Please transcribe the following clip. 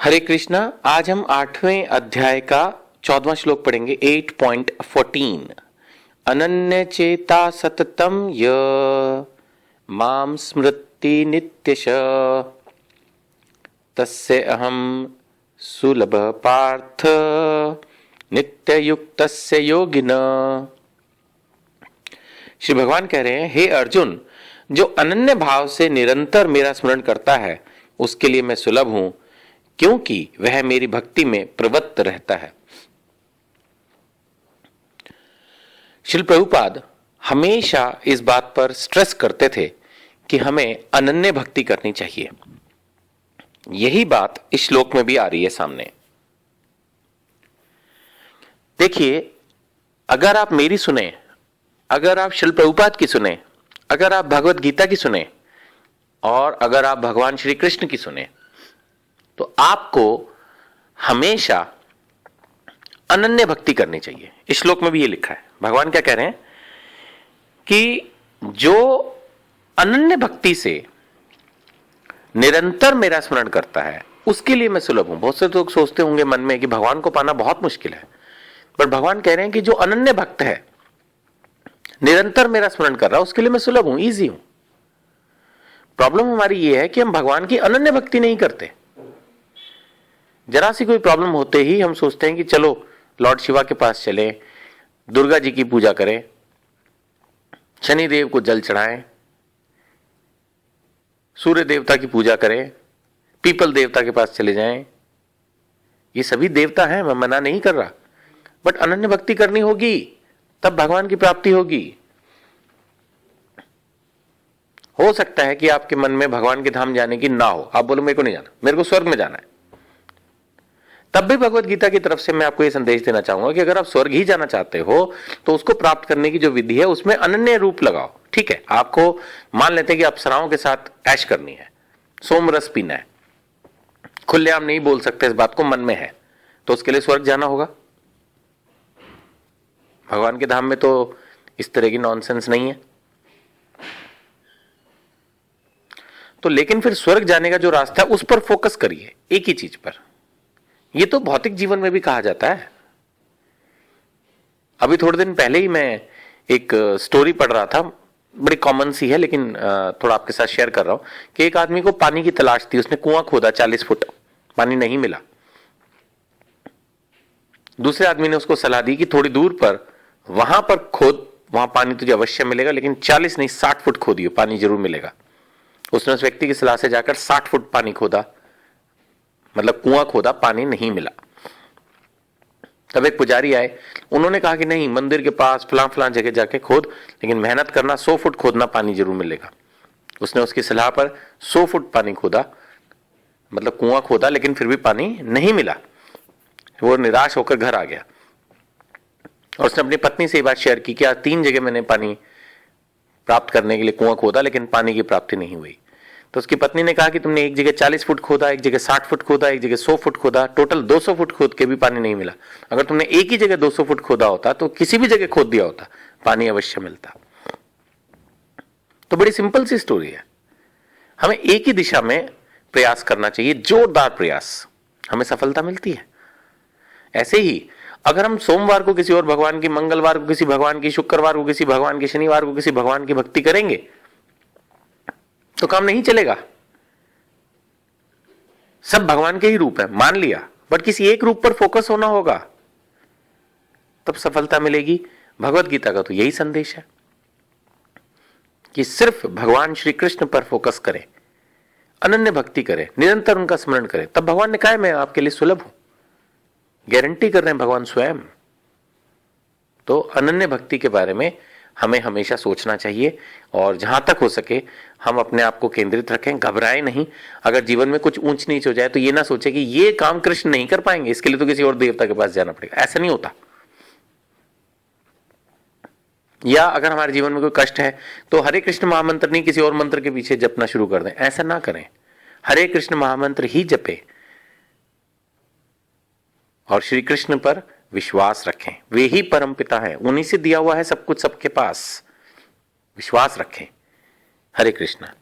हरे कृष्णा। आज हम 8वें अध्याय का 14वां श्लोक पढ़ेंगे। 8.14 अनन्य चेता सततम य माम स्मृति नित्यश तस्य अहम सुलभ पार्थ नित्ययुक्तस्य योगिन। श्री भगवान कह रहे हैं, हे अर्जुन, जो अनन्य भाव से निरंतर मेरा स्मरण करता है उसके लिए मैं सुलभ हूं, क्योंकि वह मेरी भक्ति में प्रवृत्त रहता है। श्रील प्रभुपाद हमेशा इस बात पर स्ट्रेस करते थे कि हमें अनन्य भक्ति करनी चाहिए। यही बात इस श्लोक में भी आ रही है सामने। देखिए, अगर आप मेरी सुने, अगर आप श्रील प्रभुपाद की सुने, अगर आप भगवत गीता की सुने और अगर आप भगवान श्री कृष्ण की सुने, तो आपको हमेशा अनन्य भक्ति करनी चाहिए। इस श्लोक में भी ये लिखा है। भगवान क्या कह रहे हैं कि जो अनन्य भक्ति से निरंतर मेरा स्मरण करता है उसके लिए मैं सुलभ हूं। बहुत से लोग सोचते होंगे मन में कि भगवान को पाना बहुत मुश्किल है, पर भगवान कह रहे हैं कि जो अनन्य भक्त है, निरंतर मेरा स्मरण कर रहा है, उसके लिए मैं सुलभ हूं, ईजी हूं। प्रॉब्लम हमारी ये है कि हम भगवान की अनन्य भक्ति नहीं करते। जरा सी कोई प्रॉब्लम होते ही हम सोचते हैं कि चलो लॉर्ड शिवा के पास चलें, दुर्गा जी की पूजा करें, शनि देव को जल चढ़ाएं, सूर्य देवता की पूजा करें, पीपल देवता के पास चले जाएं। ये सभी देवता हैं, मैं मना नहीं कर रहा, बट अनन्य भक्ति करनी होगी, तब भगवान की प्राप्ति होगी। हो सकता है कि आपके मन में भगवान के धाम जाने की ना हो, आप बोलो मेरे को नहीं जाना, मेरे को स्वर्ग में जाना है। तब भी भगवत गीता की तरफ से मैं आपको यह संदेश देना चाहूंगा कि अगर आप स्वर्ग ही जाना चाहते हो तो उसको प्राप्त करने की जो विधि है उसमें अनन्य रूप लगाओ। ठीक है, आपको मान लेते हैं कि अप्सराओं के साथ ऐश करनी है, सोमरस पीना है, खुलेआम नहीं बोल सकते इस बात को, मन में है, तो उसके लिए स्वर्ग जाना होगा। भगवान के धाम में तो इस तरह की नॉनसेंस नहीं है। तो लेकिन फिर स्वर्ग जाने का जो रास्ता है उस पर फोकस करिए, एक ही चीज पर। ये तो भौतिक जीवन में भी कहा जाता है। अभी थोड़े दिन पहले ही मैं एक स्टोरी पढ़ रहा था, बड़ी कॉमन सी है लेकिन थोड़ा आपके साथ शेयर कर रहा हूं कि एक आदमी को पानी की तलाश थी। उसने कुआं खोदा 40 फुट, पानी नहीं मिला। दूसरे आदमी ने उसको सलाह दी कि थोड़ी दूर पर वहां पर खोद, वहां पानी तुझे अवश्य मिलेगा, लेकिन 40 नहीं 60 फुट खोदियो, पानी जरूर मिलेगा। उसने उस व्यक्ति की सलाह से जाकर 60 फुट पानी खोदा, मतलब कुआं खोदा, पानी नहीं मिला। तब एक पुजारी आए, उन्होंने कहा कि नहीं, मंदिर के पास फलां फलां जगह जाके खोद, लेकिन मेहनत करना, 100 फुट खोदना, पानी जरूर मिलेगा। उसने उसकी सलाह पर 100 फुट पानी खोदा, मतलब कुआं खोदा, लेकिन फिर भी पानी नहीं मिला। वो निराश होकर घर आ गया और उसने अपनी पत्नी से ये बात शेयर की कि आज 3 जगह मैंने पानी प्राप्त करने के लिए कुआं खोदा, लेकिन पानी की प्राप्ति नहीं हुई। तो उसकी पत्नी ने कहा कि तुमने एक जगह 40 फुट खोदा, एक जगह 60 फुट खोदा, एक जगह 100 फुट खोदा, टोटल 200 फुट खोद के भी पानी नहीं मिला। अगर तुमने एक ही जगह 200 फुट खोदा होता तो किसी भी जगह खोद दिया होता, पानी अवश्य मिलता। तो बड़ी सिंपल सी स्टोरी है। हमें एक ही दिशा में प्रयास करना चाहिए, जोरदार प्रयास, हमें सफलता मिलती है। ऐसे ही अगर हम सोमवार को किसी और भगवान की, मंगलवार को किसी भगवान की, शुक्रवार को किसी भगवान की, शनिवार को किसी भगवान की भक्ति करेंगे तो काम नहीं चलेगा। सब भगवान के ही रूप है मान लिया, बट किसी एक रूप पर फोकस होना होगा, तब सफलता मिलेगी। भगवत गीता का तो यही संदेश है कि सिर्फ भगवान श्री कृष्ण पर फोकस करें, अनन्य भक्ति करें, निरंतर उनका स्मरण करें, तब भगवान ने कहा मैं आपके लिए सुलभ हूं। गारंटी कर रहे हैं भगवान स्वयं। तो अनन्य भक्ति के बारे में हमें हमेशा सोचना चाहिए और जहां तक हो सके हम अपने आप को केंद्रित रखें, घबराएं नहीं। अगर जीवन में कुछ ऊंच नीच हो जाए तो ये ना सोचे कि ये काम कृष्ण नहीं कर पाएंगे, इसके लिए तो किसी और देवता के पास जाना पड़ेगा। ऐसा नहीं होता। या अगर हमारे जीवन में कोई कष्ट है तो हरे कृष्ण महामंत्र नहीं, किसी और मंत्र के पीछे जपना शुरू कर दें, ऐसा ना करें। हरे कृष्ण महामंत्र ही जपे और श्री कृष्ण पर विश्वास रखें। वे ही परम पिता हैं, उन्हीं से दिया हुआ है सब कुछ सबके पास। विश्वास रखें। हरे कृष्णा।